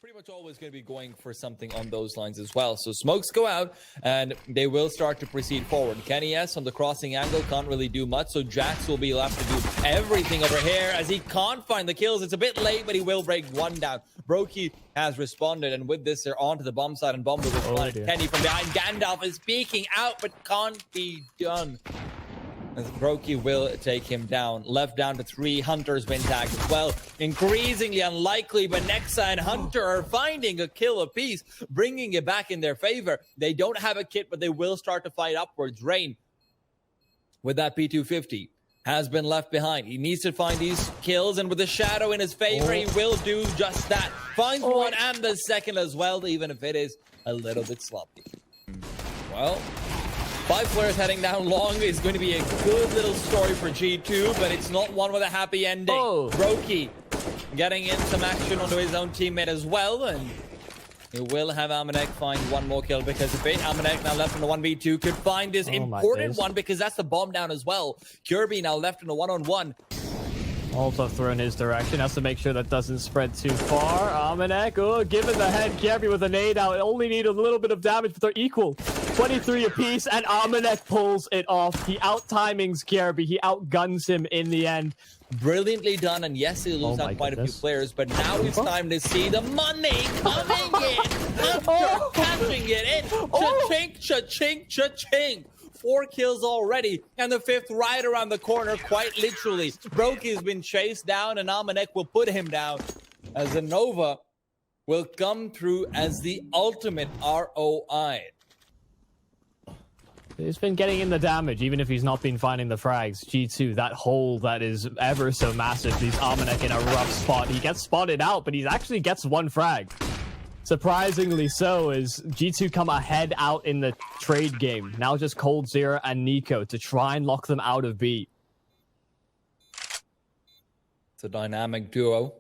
pretty much always going to be going for something on those lines as well. So smokes go out and they will start to proceed forward. Kenny S on the crossing angle can't really do much, so Jax will be left to do everything over here as he can't find the kills. It's a bit late, but he will break one down. Brokey has responded, and with this they're onto the bomb side, and bomb will respond. Kenny from behind. Gandalf is peeking out but can't be done, as Brokey will take him down. Left down to 3. Hunter's been tagged as well. Increasingly unlikely, but Nexa and Hunter are finding a kill apiece, bringing it back in their favor. They don't have a kit, but they will start to fight upwards. Rain, with that P250, has been left behind. He needs to find these kills, and with the shadow in his favor, he will do just that. Finds one and the second as well, even if it is a little bit sloppy. Well, 5 players heading down long is going to be a good little story for G2, but it's not one with a happy ending. Brokey getting in some action onto his own teammate as well, and he will have Amanek find one more kill because of it. Amanek now left in the 1v2 could find this important one because that's the bomb down as well. Kirby now left in the 1-on-1. Also thrown his direction, has to make sure that doesn't spread too far. Amanek, given the head, Kirby with a nade out. Only need a little bit of damage, but they're equal. 23 apiece, and Amanek pulls it off. He out-timings Kirby. He outguns him in the end. Brilliantly done, and yes, he'll lose out quite a few players, but now it's time to see the money coming in. Hunter catching it in. Cha-chink, cha-chink, cha-chink. 4 kills already, and the 5th right around the corner, quite literally. Brokey has been chased down, and Amanek will put him down, as a Nova will come through as the ultimate ROI. He's been getting in the damage, even if he's not been finding the frags. G2, that hole that is ever so massive, leaves Amanek in a rough spot. He gets spotted out, but he actually gets 1 frag. Surprisingly so, as G2 come ahead out in the trade game. Now just coldzera and Nico to try and lock them out of B. It's a dynamic duo,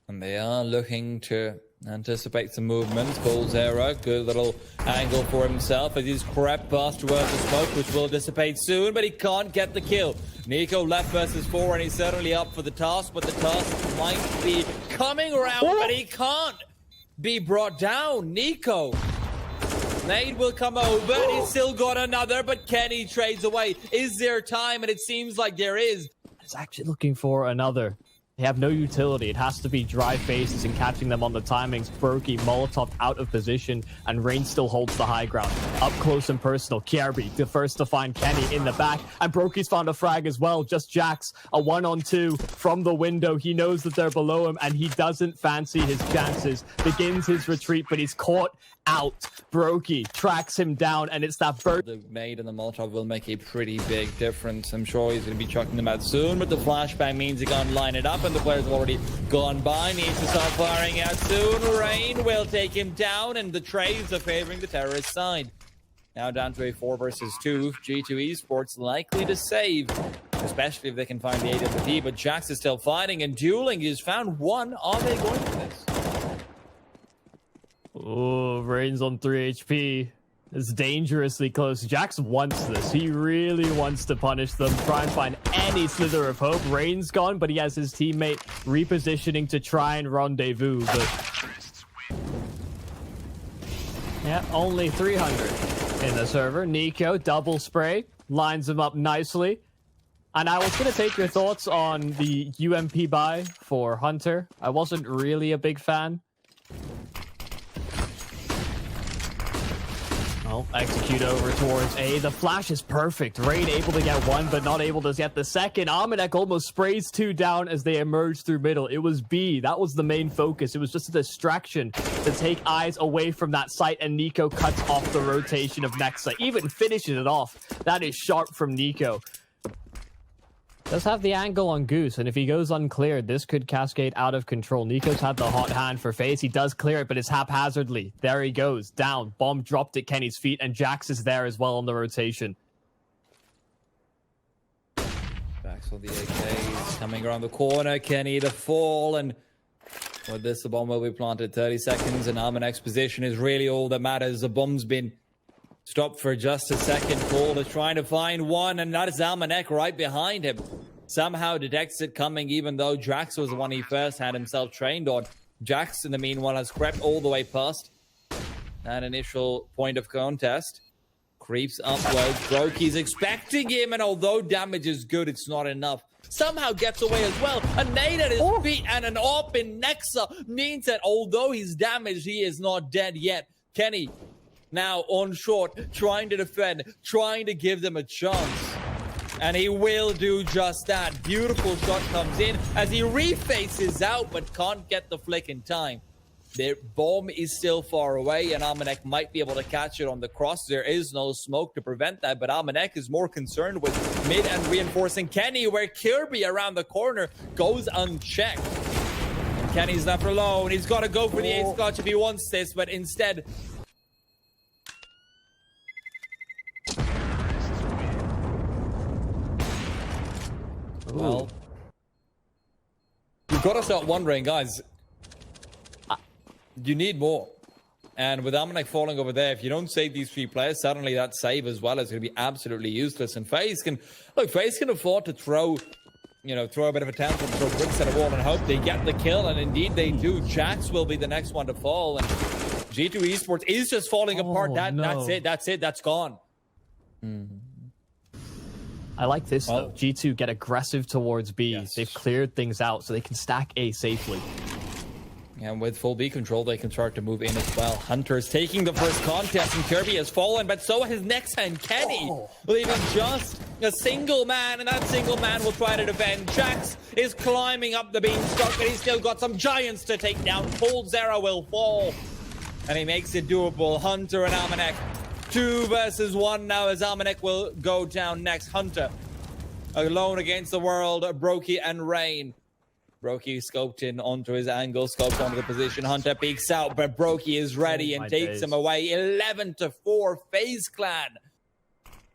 and they are looking to anticipate some movements. coldzera, good little angle for himself as he's crept past towards the smoke, which will dissipate soon, but he can't get the kill. Nico left versus 4, and he's certainly up for the task, but the task might be coming around, but he can't be brought down. Nico, nade will come over, and he's still got another, but Kenny trades away. Is there time? And it seems like there is. He's actually looking for another. They have no utility. It has to be dry faces and catching them on the timings. Brokey, Molotov out of position, and Rain still holds the high ground. Up close and personal, Kirby, the first to find Kenny in the back, and Brokey's found a frag as well. Just Jax, a 1-on-2 from the window. He knows that they're below him, and he doesn't fancy his chances. Begins his retreat, but he's caught out. Brokey tracks him down, and it's that bird. The nade and the Molotov will make a pretty big difference. I'm sure he's going to be chucking them out soon, but the flashbang means he can't line it up, and the players have already gone by. Needs to start firing out soon. Rain will take him down, and the trades are favoring the terrorist side. Now down to a 4 versus 2. G2 Esports likely to save, especially if they can find the AWP, but Jax is still fighting and dueling. He's found one. Are they going for this? Oh, Rain's on 3 HP. It's dangerously close. Jax wants this. He really wants to punish them. Try and find any slither of hope. Rain's gone, but he has his teammate repositioning to try and rendezvous. But yeah, only 300 in the server. Nico, double spray. Lines him up nicely. And I was going to take your thoughts on the UMP buy for Hunter. I wasn't really a big fan. Execute over towards A. The flash is perfect. Rain able to get 1, but not able to get the second. Amanek almost sprays 2 down as they emerge through middle. It was B. That was the main focus. It was just a distraction to take eyes away from that site, and Nico cuts off the rotation of Nexa. Even finishes it off. That is sharp from Nico. Does have the angle on Goose, and if he goes uncleared, this could cascade out of control. Nico's had the hot hand for FaZe. He does clear it, but it's haphazardly. There he goes, down. Bomb dropped at Kenny's feet, and Jax is there as well on the rotation. Jax with the AKs coming around the corner. Kenny to fall, and with this, the bomb will be planted. 30 seconds, and Amanek's position is really all that matters. The bomb's been stopped for just a second. Cole is trying to find one, and that is Amanek right behind him. Somehow detects it coming, even though Drax was the one he first had himself trained on. Jax, in the meanwhile, has crept all the way past that initial point of contest. Creeps upwards. Brokey's expecting him, and although damage is good, it's not enough. Somehow gets away as well. A nade at his feet and an AWP in Nexa means that although he's damaged, he is not dead yet. Kenny now on short, trying to defend, trying to give them a chance. And he will do just that. Beautiful shot comes in as he refaces out, but can't get the flick in time. Their bomb is still far away, and Amanek might be able to catch it on the cross. There is no smoke to prevent that, but Amanek is more concerned with mid and reinforcing Kenny, where Kirby around the corner goes unchecked. And Kenny's left alone. He's got to go for the ace clutch if he wants this, but instead... Well, you've got to start wondering, guys, you need more. And with Amanek falling over there, if you don't save these 3 players, suddenly that save as well is going to be absolutely useless. And FaZe can afford to throw a bit of a tantrum, throw bricks at a wall and hope they get the kill. And indeed they do. Jax will be the next one to fall. And G2 Esports is just falling apart. That's it. That's gone. I like this, though. G2 get aggressive towards B. Yes. They've cleared things out so they can stack A safely. And with full B control, they can start to move in as well. Hunter's taking the first contest, and Kirby has fallen, but so has Nexa and Kenny, leaving just a single man, and that single man will try to defend. Jax is climbing up the beanstalk, but he's still got some giants to take down. Quadro will fall, and he makes it doable. Hunter and Amanek, 2 versus 1 now, as Amanek will go down next. Hunter alone against the world. Brokey and Rain. Brokey scoped in onto his angle, scoped onto the position. Hunter peeks out, but Brokey is ready and takes him away. 11-4, FaZe Clan.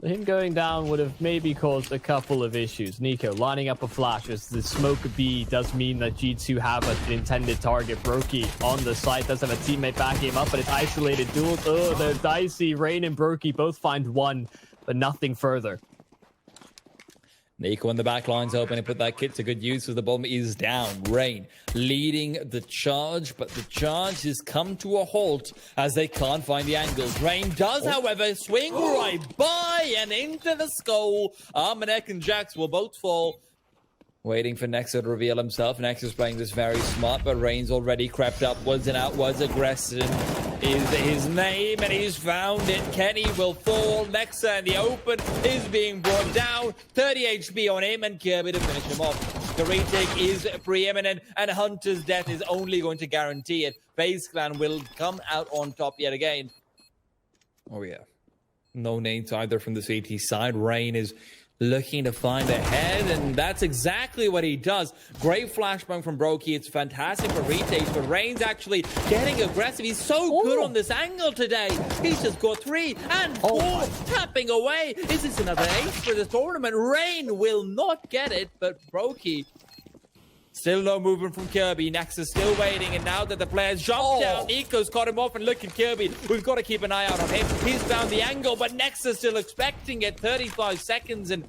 Him going down would have maybe caused a couple of issues. Nico lining up a flash as the smoke B does mean that G2 have an intended target. Brokey on the site does have a teammate backing him up, but it's isolated duels. Oh, they're dicey. Rain and Brokey both find one, but nothing further. Nico in the back line's open and put that kit to good use as the bomb is down. Rain leading the charge, but the charge has come to a halt as they can't find the angles. Rain does, however, swing right by and into the skull. Amanek and Jax will both fall. Waiting for Nexa to reveal himself. Nexa's playing this very smart, but Rain's already crept upwards and outwards. Aggression is his name, and he's found it. Kenny will fall. Nexa in the open is being brought down. 30 HP on him, and Kirby to finish him off. The retake is preeminent, and Hunter's death is only going to guarantee it. FaZe Clan will come out on top yet again. Oh, yeah. No names either from the CT side. Rain is looking to find a head, and that's exactly what he does. Great flashbang from Brokey. It's fantastic for retakes, but Rain's actually getting aggressive. He's so good on this angle today. He's just got 3 and 4, tapping away. Is this another ace for the tournament? Rain will not get it, but Brokey, still no movement from Kirby. Nexa's still waiting, and now that the players jump down, Nico's caught him off, and look at Kirby. We've got to keep an eye out on him. He's found the angle, but Nexa's still expecting it. 35 seconds, and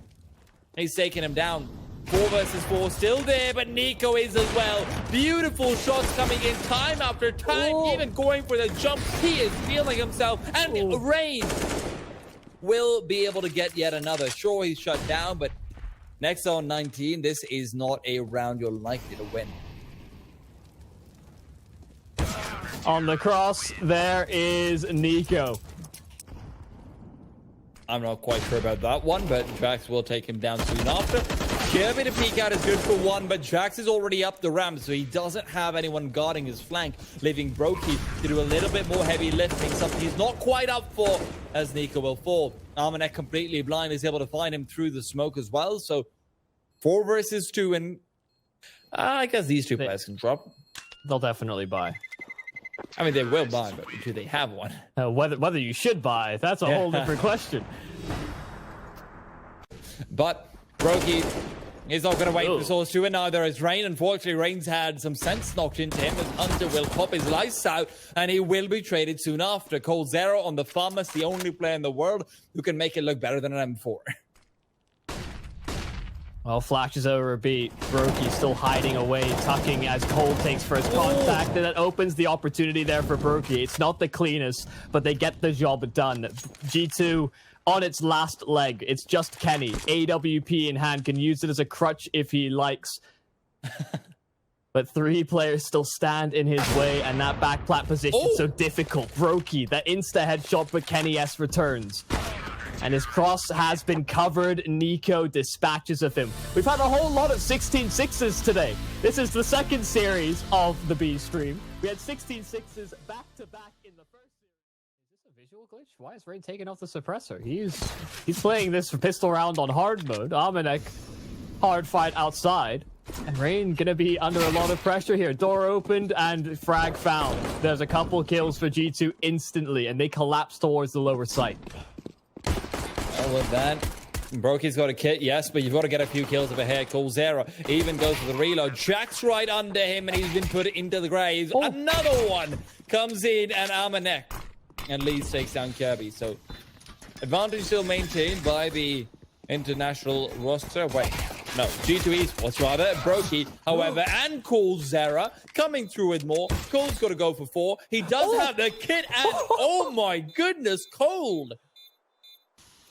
he's taking him down. 4 versus 4 still there, but Nico is as well. Beautiful shots coming in time after time, even going for the jump. He is feeling himself, and Rain will be able to get yet another. Sure, he's shut down, but Next on 19, this is not a round you're likely to win. On the cross, there is Nico. I'm not quite sure about that one, but Jax will take him down soon after. Kirby to peek out is good for 1, but Jax is already up the ramp, so he doesn't have anyone guarding his flank, leaving Brokey to do a little bit more heavy lifting, something he's not quite up for, as Nico will fall. Amanek, completely blind, is able to find him through the smoke as well, so 4 versus 2, and I guess these 2 players can drop. They'll definitely buy. I mean, they will buy, but do they have one? Whether you should buy, that's a whole different question. But Brokey is not going to wait for Source 2, and neither is Rain. Unfortunately, Rain's had some sense knocked into him, as Hunter will pop his lights out, and he will be traded soon after. Quadro on the Farmers, the only player in the world who can make it look better than an M4. Well, flashes over a beat. Brokey still hiding away, tucking as Cold takes first contact, and that opens the opportunity there for Brokey. It's not the cleanest, but they get the job done. G2 on its last leg. It's just Kenny. AWP in hand, can use it as a crutch if he likes. But 3 players still stand in his way, and that back plat position so difficult. Brokey, that insta headshot, but Kenny S returns. And his cross has been covered. Nico dispatches of him. We've had a whole lot of 16-6s today. This is the second series of the B stream. We had 16-6s back-to-back in the first series. Is this a visual glitch? Why is Rain taking off the suppressor? He's playing this pistol round on hard mode. Amanek, hard fight outside. And Rain gonna be under a lot of pressure here. Door opened and frag found. There's a couple kills for G2 instantly, and they collapse towards the lower site. With that, Brokey's got a kit, yes, but you've got to get a few kills over here. Colzera even goes for the reload. Jack's right under him, and he's been put into the grave. Another one comes in, and Amanek and Leeds takes down Kirby. So advantage still maintained by the international roster. Wait, no, G2 Esports rather. Brokey, however, and Colzera coming through with more. Cole's got to go for 4. He does have the kit, and oh my goodness, Cold.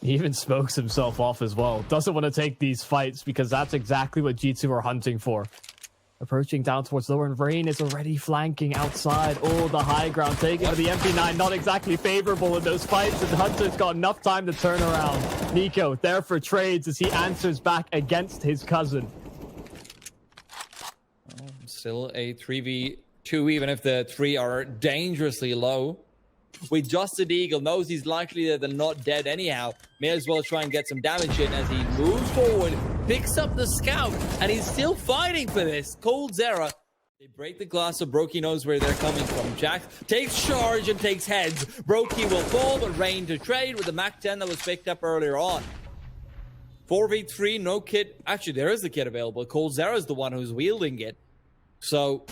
He even smokes himself off as well. Doesn't want to take these fights because that's exactly what G2 are hunting for. Approaching down towards lower, and Rain is already flanking outside. Oh, the high ground taken, but the MP9 not exactly favorable in those fights, and Hunter's got enough time to turn around. Nico there for trades as he answers back against his cousin. Still a 3v2, even if the 3 are dangerously low. With Justed Eagle, knows he's likely they're not dead anyhow. May as well try and get some damage in as he moves forward, picks up the scout, and he's still fighting for this. Colzera, they break the glass so Brokey knows where they're coming from. Jack takes charge and takes heads. Brokey will fall, but Rain to trade with the Mac 10 that was picked up earlier on. 4v3, no kit. Actually, there is a kit available. Colzera is the one who's wielding it. So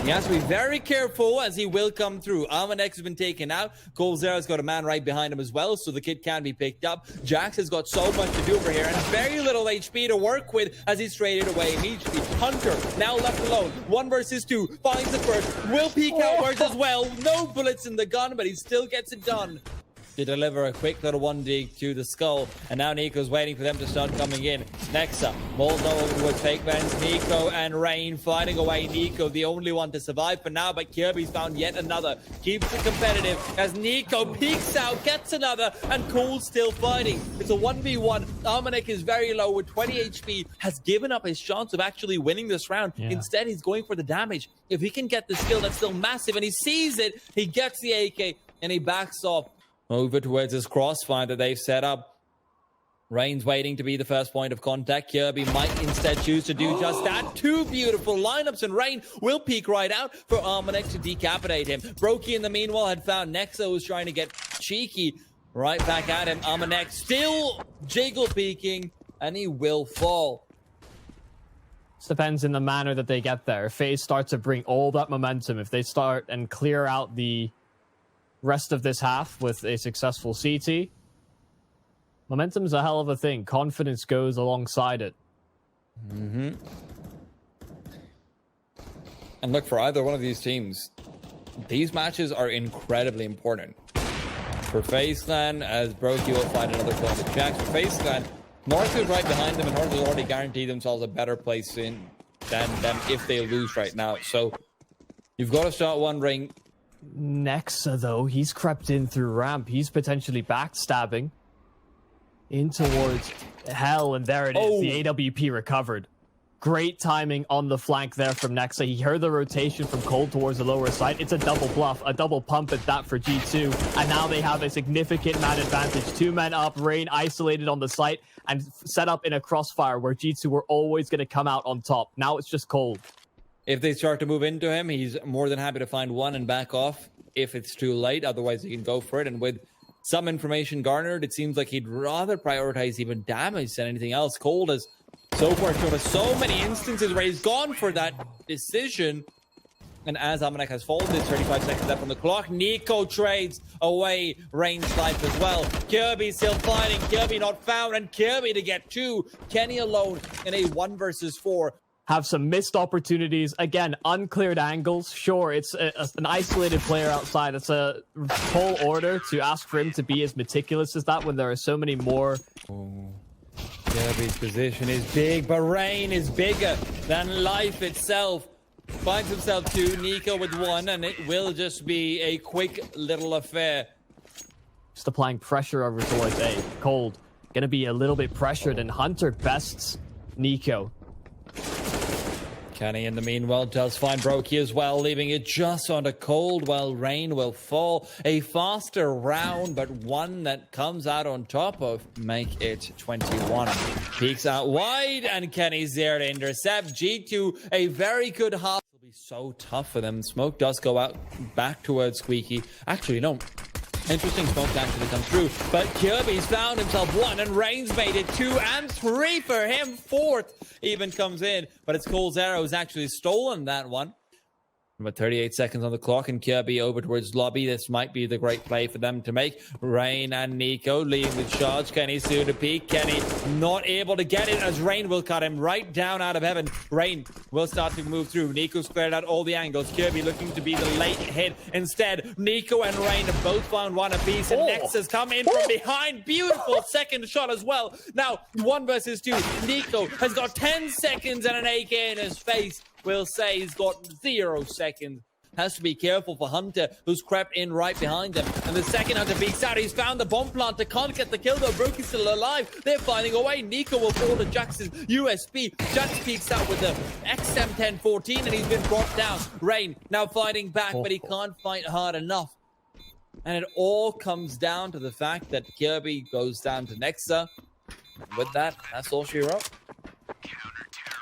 he has to be very careful as he will come through. Amanek has been taken out. Colzera's got a man right behind him as well, so the kid can be picked up. Jax has got so much to do over here and very little HP to work with as he's traded away immediately. Hunter now left alone. 1 versus 2. Finds the first. Will peek outwards as well. No bullets in the gun, but he still gets it done to deliver a quick little 1D to the skull. And now Nico's waiting for them to start coming in. Nexa, Molten over towards Fake Vents. Nico and Rain fighting away. Nico, the only one to survive for now, but Kirby's found yet another. Keeps it competitive as Nico peeks out, gets another, and Cole's still fighting. It's a 1v1. Amanek is very low with 20 HP, has given up his chance of actually winning this round. Yeah. Instead, he's going for the damage. If he can get the skill, that's still massive, and he sees it. He gets the AK, and he backs off. Over towards this crossfire that they've set up. Rain's waiting to be the first point of contact. Kirby might instead choose to do just that. 2 beautiful lineups, and Rain will peek right out for Amanek to decapitate him. Brokey, in the meanwhile, had found Nexa, who's trying to get cheeky. Right back at him. Amanek still jiggle peeking, and he will fall. This depends in the manner that they get there. If FaZe starts to bring all that momentum, if they start and clear out the rest of this half with a successful CT, momentum's a hell of a thing. Confidence goes alongside it. And look, for either one of these teams, these matches are incredibly important. For FaZe Clan, as Brokey will find another clone of Jax. For FaZe Clan, North is right behind them, and North has already guaranteed themselves a better place in than them if they lose right now. So you've got to start wondering. Nexa, though, he's crept in through ramp. He's potentially backstabbing in towards hell, and there it is. The AWP recovered. Great timing on the flank there from Nexa. He heard the rotation from Cold towards the lower side. It's a double bluff, a double pump at that for G2, and now they have a significant man advantage. 2 men up, Rain isolated on the site, and set up in a crossfire where G2 were always going to come out on top. Now it's just Cold. If they start to move into him, he's more than happy to find one and back off if it's too late. Otherwise, he can go for it. And with some information garnered, it seems like he'd rather prioritize even damage than anything else. Cold has so far shown us so many instances where he's gone for that decision. And as Amanek has fallen, there's 35 seconds left on the clock. Nico trades away range life as well. Kirby still fighting. Kirby not found, and Kirby to get 2. Kenny alone in a 1 versus 4. Have some missed opportunities. Again, uncleared angles. Sure, it's an isolated player outside. It's a tall order to ask for him to be as meticulous as that when there are so many more. Kirby's position is big, but Rain is bigger than life itself. Finds himself 2, Nico with 1, and it will just be a quick little affair. Just applying pressure over towards A. Cold. Gonna be a little bit pressured, and Hunter bests Nico. Kenny, in the meanwhile, does find Brokey as well, leaving it just on a Cold while Rain will fall. A faster round, but one that comes out on top of make it 21. Peeks out wide, and Kenny's there to intercept. G2, a very good half. It'll be so tough for them. Smoke does go out back towards Squeaky. Actually, no. Interesting smoke to actually come through, but Kirby's found himself 1, and Rain's made it 2 and 3 for him. 4th even comes in, but it's Cole's arrow who's actually stolen that one. About 38 seconds on the clock, and Kirby over towards lobby. This might be the great play for them to make. Rain and Nico leading the charge. Kenny soon to peek. Kenny not able to get it as Rain will cut him right down out of heaven. Rain will start to move through. Nico's cleared out all the angles. Kirby looking to be the late hit. Instead, Nico and Rain have both found 1 apiece, and Nex has come in from behind. Beautiful second shot as well. Now, 1 versus 2. Nico has got 10 seconds and an AK in his face. Will say he's got 0 seconds. Has to be careful for Hunter, who's crept in right behind him. And the second Hunter peeks out. He's found the bomb planter. Can't get the kill though. Brokey's still alive. They're finding away. Nico will fall to Jax's USP. Jax peeks out with the XM1014, and he's been brought down. Rain now fighting back, but he can't fight hard enough. And it all comes down to the fact that Kirby goes down to Nexa. With that, that's all she wrote.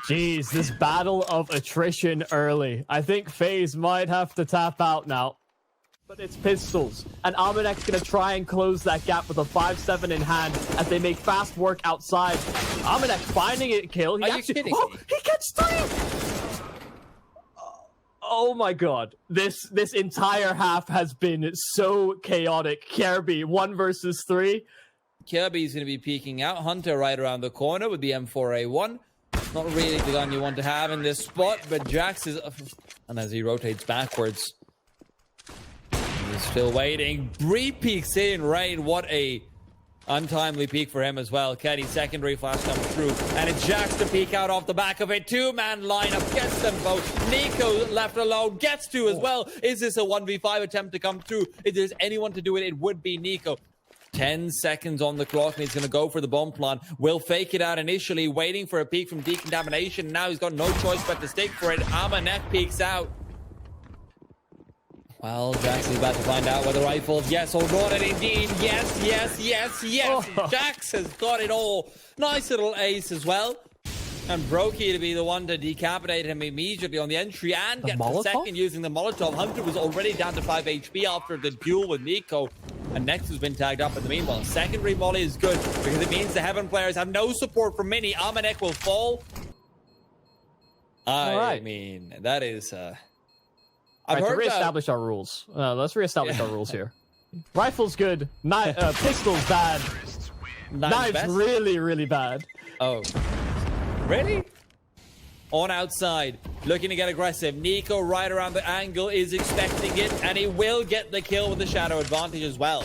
Jeez, this battle of attrition early. I think FaZe might have to tap out now. But it's pistols. And Amanek's going to try and close that gap with a 5-7 in hand as they make fast work outside. Amanek finding it kill. Are you kidding me? He gets 3! Oh my god. This entire half has been so chaotic. Kirby, 1 versus 3. Kirby's going to be peeking out. Hunter right around the corner with the M4A1. Not really the gun you want to have in this spot, but Jax is... And as he rotates backwards, he's still waiting. Bree peeks in, Rain. What a untimely peek for him as well. Kenny, secondary flash comes through, and it's Jax to peek out off the back of it. 2-man lineup, gets them both. Nico left alone, gets 2 as well. Is this a 1v5 attempt to come through? If there's anyone to do it, it would be Nico. 10 seconds on the clock, and he's going to go for the bomb plant. Will fake it out initially, waiting for a peek from Decontamination. Now he's got no choice but to stick for it. Amanek peeks out. Well, Jax is about to find out whether rifles, yes or not, and indeed, yes, yes, yes, yes. Oh. Jax has got it all. Nice little ace as well. And Brokey to be the one to decapitate him immediately on the entry and get the second using the Molotov. Hunter was already down to 5 HP after the duel with Nico. And Nex has been tagged up in the meanwhile. Secondary molly is good because it means the Heaven players have no support from Mini. Amanek will fall. I mean, that is... I've heard to reestablish our rules. Let's reestablish our rules here. Rifle's good. Pistol's bad. Knives really, really bad. Oh. Really? On outside, looking to get aggressive. Nico right around the angle is expecting it, and he will get the kill with the shadow advantage as well.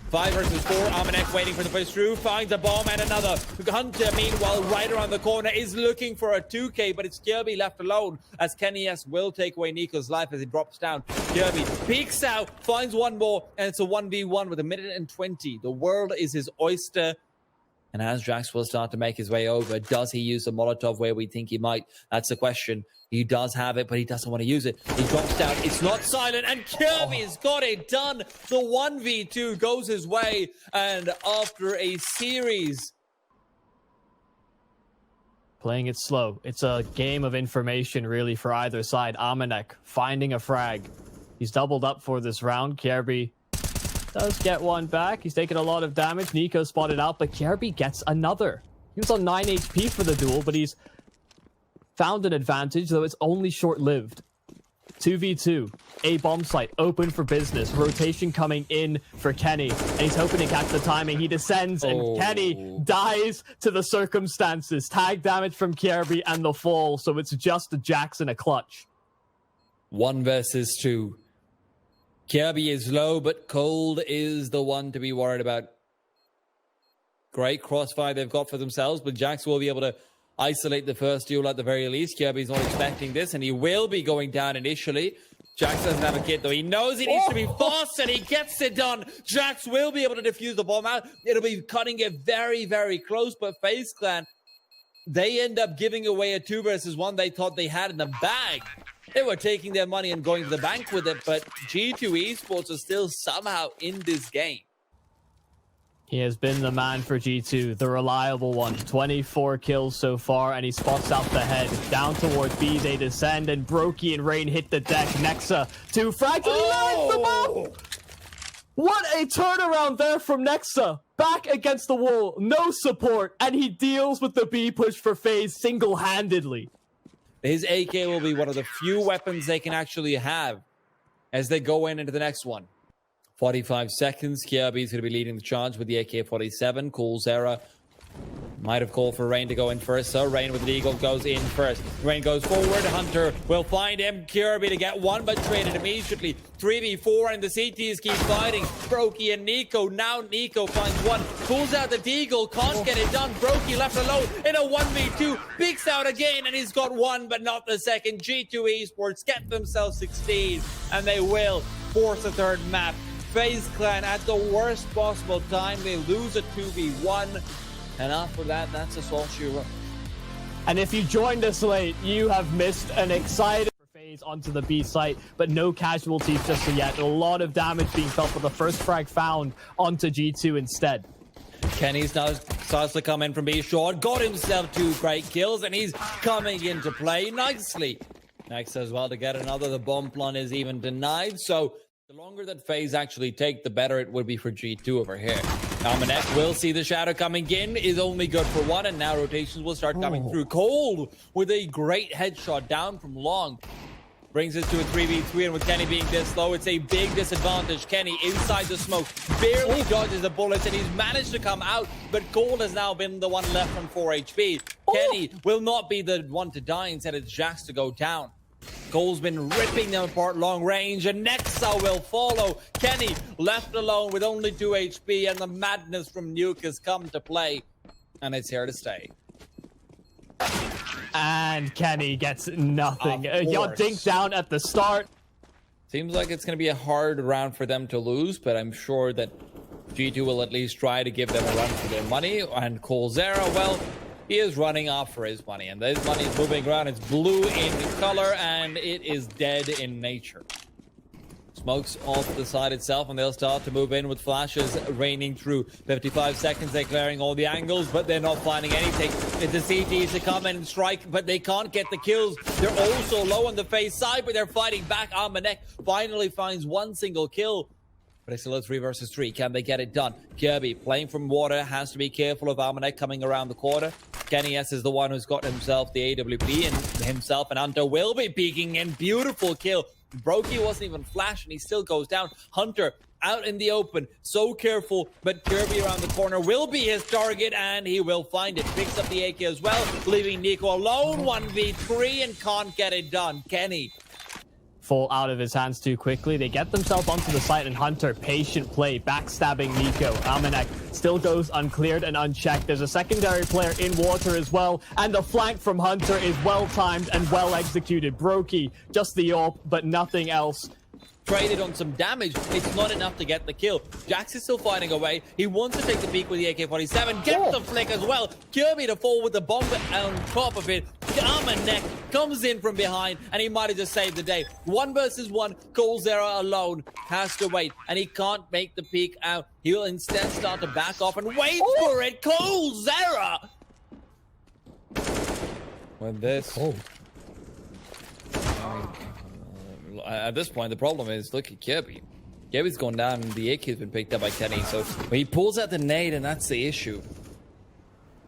5 versus 4. Amanek waiting for the push through, finds a bomb and another. Hunter, meanwhile, right around the corner is looking for a 2K, but it's Kirby left alone as Kenny S will take away Nico's life as he drops down. Kirby peeks out, finds 1 more, and it's a 1v1 with 1:20. The world is his oyster. And as Jax will start to make his way over, does he use the Molotov where we think he might? That's the question. He does have it, but he doesn't want to use it. He drops down. It's not silent, and Kirby's got it done. The 1v2 goes his way, and after a series... Playing it slow. It's a game of information, really, for either side. Amanek finding a frag. He's doubled up for this round. Kirby does get 1 back. He's taken a lot of damage. Nico spotted out, but Kirby gets another. He was on 9 HP for the duel, but he's found an advantage, though it's only short-lived. 2v2, A bomb site, open for business. Rotation coming in for Kenny, and he's hoping to catch the timing. He descends, and Kenny dies to the circumstances. Tag damage from Kirby and the fall, so it's just a Jackson a clutch. 1 versus 2. Kirby is low, but Cold is the one to be worried about. Great crossfire they've got for themselves, but Jax will be able to isolate the first duel at the very least. Kirby's not expecting this, and he will be going down initially. Jax doesn't have a kit, though. He knows he needs to be fast, and he gets it done. Jax will be able to defuse the bomb out. It'll be cutting it very, very close, but FaZe Clan, they end up giving away a 2 versus 1 they thought they had in the bag. They were taking their money and going to the bank with it, but G2 Esports are still somehow in this game. He has been the man for G2, the reliable one. 24 kills so far, and he spots out the head. Down towards B, they descend, and Brokey and Rain hit the deck. Nexa to frag, and he lands the bomb! What a turnaround there from Nexa. Back against the wall, no support, and he deals with the B push for FaZe single-handedly. His AK will be one of the few weapons they can actually have as they go into the next one. 45 seconds. Kirby's going to be leading the charge with the AK-47. Cool Zera might have called for Rain to go in first, so Rain with the Eagle goes in first. Rain goes forward. Hunter will find him. Kirby to get one, but traded immediately. 3v4, and the CTs keep fighting. Brokey and Nico. Now Nico finds one. Pulls out the Deagle. Can't get it done. Brokey left alone in a 1v2. Peeks out again, and he's got one, but not the second. G2 Esports get themselves 16, and they will force a third map. FaZe Clan at the worst possible time. They lose a 2v1. And after that, that's Assault Shiro. And if you joined us late, you have missed an exciting FaZe onto the B site, but no casualties just yet. A lot of damage being felt, for the first frag found onto G2 instead. Kenny's now starts to come in from B short. Got himself 2 great kills, and he's coming into play nicely. Next as well to get another. The bomb plant is even denied, so the longer that FaZe actually take, the better it would be for G2 over here. Almanac will see the shadow coming in, is only good for 1, and now rotations will start coming through. Cold with a great headshot down from long. Brings us to a 3v3, and with Kenny being this low, it's a big disadvantage. Kenny inside the smoke, barely dodges the bullets, and he's managed to come out, but Cold has now been the one left on 4 HP. Kenny will not be the one to die, instead it's Jax to go down. Cole's been ripping them apart long range, and Nexa will follow. Kenny left alone with only 2 HP, and the madness from Nuke has come to play, and it's here to stay. And Kenny gets nothing. Got dinked down at the start. Seems like it's going to be a hard round for them to lose, but I'm sure that G2 will at least try to give them a run for their money. And Cole Zera, well, he is running off for his money, and this money is moving around. It's blue in color, and it is dead in nature. Smokes off the side itself, and they'll start to move in with flashes raining through. 55 seconds, they're clearing all the angles, but they're not finding anything. It's the CTs to come in and strike, but they can't get the kills. They're also low on the FaZe side, but they're fighting back. Almanac finally finds 1 single kill. But it's still a 3 versus 3. Can they get it done? Kirby playing from water, has to be careful of Almanac coming around the corner. Kenny S is the one who's got himself the AWP, and himself and Hunter will be peeking in. Beautiful kill. Brokey wasn't even flashed, and he still goes down. Hunter out in the open, so careful, but Kirby around the corner will be his target, and he will find it. Picks up the AK as well, leaving Nico alone. 1v3 and can't get it done. Kenny fall out of his hands too quickly. They get themselves onto the site, and Hunter, patient play, backstabbing Nico. Almanac still goes uncleared and unchecked. There's a secondary player in water as well, and the flank from Hunter is well timed and well executed. Brokey, just the AWP, but nothing else. Traded on some damage. It's not enough to get the kill. Jax is still fighting away. He wants to take the peek with the AK-47. Gets the flick as well. Kirby to fall with the bomb on top of it. Almanac comes in from behind, and he might have just saved the day. 1 versus 1. Cole Zera alone has to wait, and he can't make the peek out. He'll instead start to back off and wait for it. Cole Zera! With this... at this point, the problem is, look at Kirby. Kirby's gone down, and the AK has been picked up by Kenny, so he pulls out the nade, and that's the issue.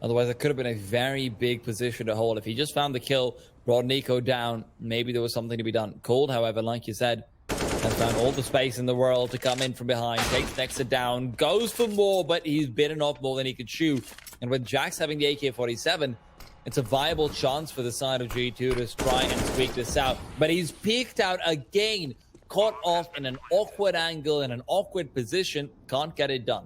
Otherwise, it could have been a very big position to hold. If he just found the kill, brought Nico down, maybe there was something to be done. Cold, however, like you said, has found all the space in the world to come in from behind, takes Nexa down, goes for more, but he's bitten off more than he could chew. And with Jax having the AK-47, it's a viable chance for the side of G2 to try and squeak this out. But he's peeked out again, caught off in an awkward angle, in an awkward position, can't get it done.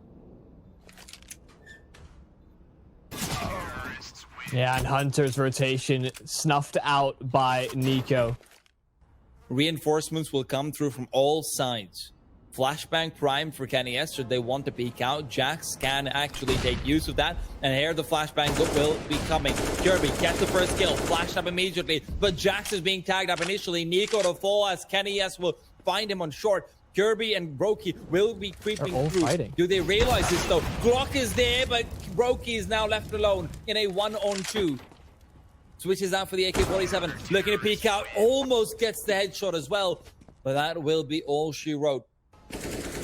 Yeah, and Hunter's rotation snuffed out by Nico. Reinforcements will come through from all sides. Flashbang prime for Kenny S should they want to peek out. Jax can actually take use of that. And here the flashbang will be coming. Kirby gets the first kill, flashed up immediately. But Jax is being tagged up initially. Nico to fall as Kenny S will find him on short. Kirby and Brokey will be creeping through. Fighting. Do they realize this though? Glock is there, but Brokey is now left alone in a 1-on-2. Switches out for the AK-47, looking to peek out, almost gets the headshot as well. But that will be all she wrote.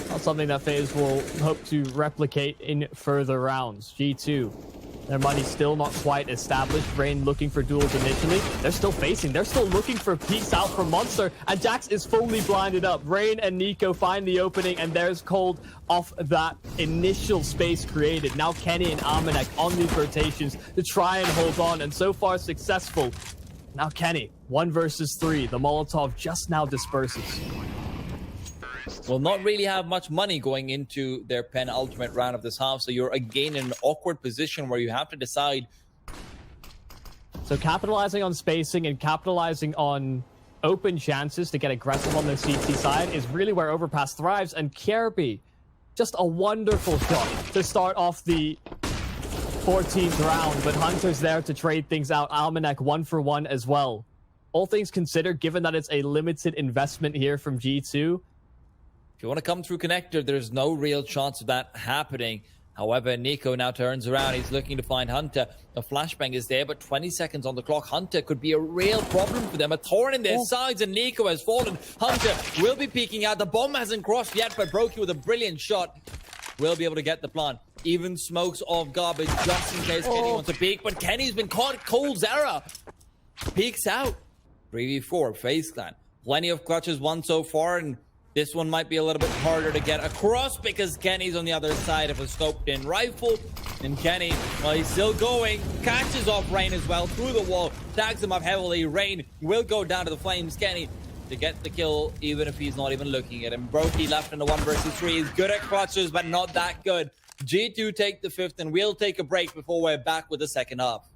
Not something that FaZe will hope to replicate in further rounds. G2, their money's still not quite established. Rain looking for duels initially. They're still facing. They're still looking for peeks out from Monster. And Jax is fully blinded up. Rain and Nico find the opening, and there's Cold off that initial space created. Now Kenny and Amanek on these rotations to try and hold on, and so far successful. Now Kenny, 1 versus 3. The Molotov just now disperses. Will not really have much money going into their penultimate round of this half, so you're again in an awkward position where you have to decide. So capitalizing on spacing and capitalizing on open chances to get aggressive on their CT side is really where Overpass thrives, and Kirby, just a wonderful shot to start off the 14th round, but Hunter's there to trade things out. Almanac 1 for 1 as well. All things considered, given that it's a limited investment here from G2, if you want to come through connector, there's no real chance of that happening. However, Nico now turns around. He's looking to find Hunter. A flashbang is there, but 20 seconds on the clock. Hunter could be a real problem for them. A thorn in their sides, and Nico has fallen. Hunter will be peeking out. The bomb hasn't crossed yet, but Brokey with a brilliant shot will be able to get the plant. Even smokes off garbage just in case Kenny wants to peek, but Kenny's been caught. Cold's error. Peeks out. 3v4, FaZe Clan. Plenty of clutches won so far, and this one might be a little bit harder to get across because Kenny's on the other side of a scoped-in rifle. And Kenny, well, he's still going, catches off Rain as well through the wall, tags him up heavily. Rain will go down to the flames. Kenny to get the kill, even if he's not even looking at him. Brokey left in the 1 versus 3. He's good at clutches, but not that good. G2 take the 5th, and we'll take a break before we're back with the second half.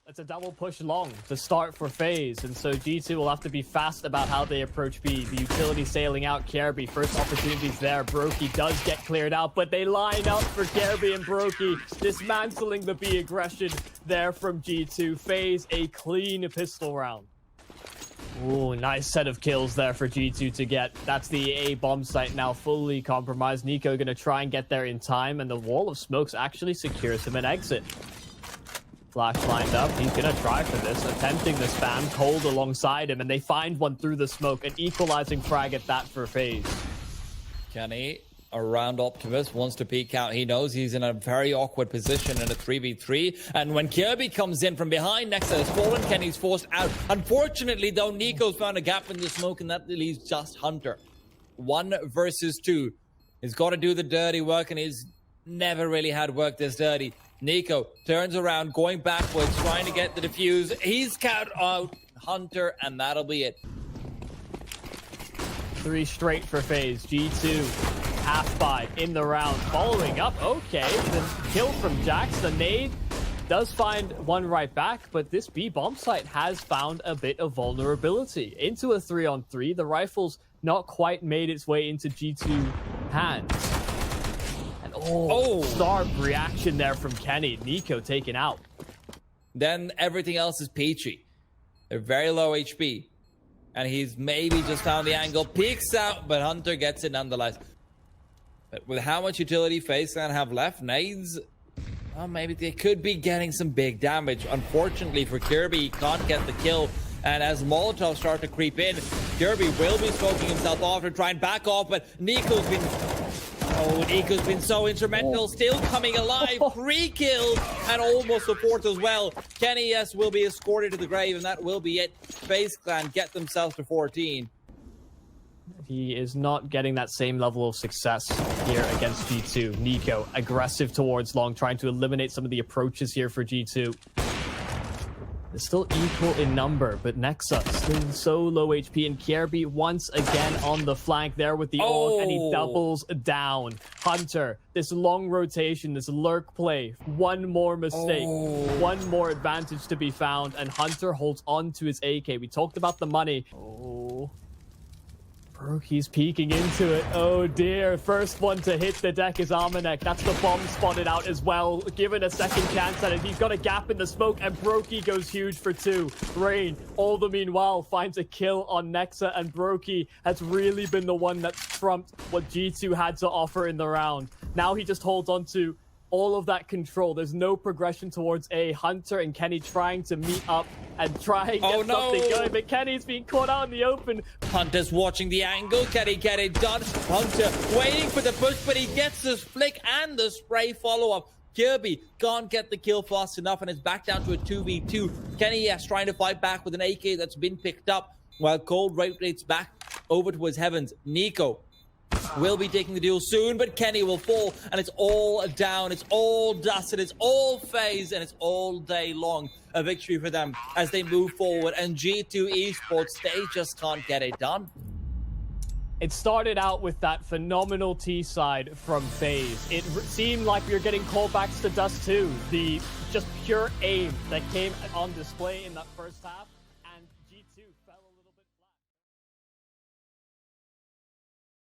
It's a double push long to start for FaZe, and so G2 will have to be fast about how they approach B. The utility sailing out Kirby. First opportunities there. Brokey does get cleared out, but they line up for Kirby and Brokey, dismantling the B aggression there from G2. FaZe a clean pistol round. Ooh, nice set of kills there for G2 to get. That's the A bomb site now fully compromised. Nico gonna try and get there in time, and the wall of smokes actually secures him an exit. Flash lined up. He's gonna try for this, attempting the spam. Cold alongside him, and they find one through the smoke. An equalizing frag at that for FaZe. Kenny, around Optimus, wants to peek out. He knows he's in a very awkward position in a 3v3. And when Kirby comes in from behind, Nexa has fallen. Kenny's forced out. Unfortunately, though, Nico's found a gap in the smoke, and that leaves just Hunter. 1 versus 2. He's got to do the dirty work, and he's never really had work this dirty. Nico turns around, going backwards, trying to get the defuse. He's caught out Hunter, and that'll be it. 3 straight for FaZe. G2, half by in the round. Following up, okay. The kill from Jax. The nade does find one right back, but this B bomb site has found a bit of vulnerability. Into a 3-on-3. The rifle's not quite made its way into G2 hands. Sharp reaction there from Kenny. Nico taken out. Then everything else is peachy. They're very low HP. And he's maybe just found the angle. Peeks out, but Hunter gets it nonetheless. But with how much utility FaZe Clan have left, nades, well, maybe they could be getting some big damage. Unfortunately for Kirby, he can't get the kill. And as Molotovs start to creep in, Kirby will be smoking himself off to try and back off, but Nico's been Oh, Nico's been so instrumental, still coming alive. 3 kills and almost a 4th as well. Kenny S will be escorted to the grave, and that will be it. FaZe Clan get themselves to 14. He is not getting that same level of success here against G2. Nico, aggressive towards long, trying to eliminate some of the approaches here for G2. They're still equal in number, but Nexa still so low HP, and Kjerby once again on the flank there with the AUG, and he doubles down. Hunter, this long rotation, this lurk play, one more mistake, one more advantage to be found, and Hunter holds on to his AK. We talked about the money. He's peeking into it. Oh dear. First one to hit the deck is Armanek. That's the bomb spotted out as well. Given a second chance at it. He's got a gap in the smoke, and Brokey goes huge for 2. Rain, all the meanwhile, finds a kill on Nexa, and Brokey has really been the one that trumped what G2 had to offer in the round. Now he just holds on to all of that control. There's no progression towards A. Hunter and Kenny trying to meet up and try and get something going, but Kenny's being caught out in the open. Hunter's watching the angle. Can he get it done? Hunter waiting for the push, but he gets this flick and the spray follow-up. Kjerby can't get the kill fast enough, and it's back down to a 2v2. Kenny is trying to fight back with an AK that's been picked up, while Cold rotates back over towards Heavens. Nico will be taking the duel soon, but Kenny will fall, and it's all down, it's all dust, and it's all FaZe, and it's all day long a victory for them as they move forward. And G2 Esports, they just can't get it done. It started out with that phenomenal T side from FaZe. It seemed like we were getting callbacks to Dust 2. The just pure aim that came on display in that first half.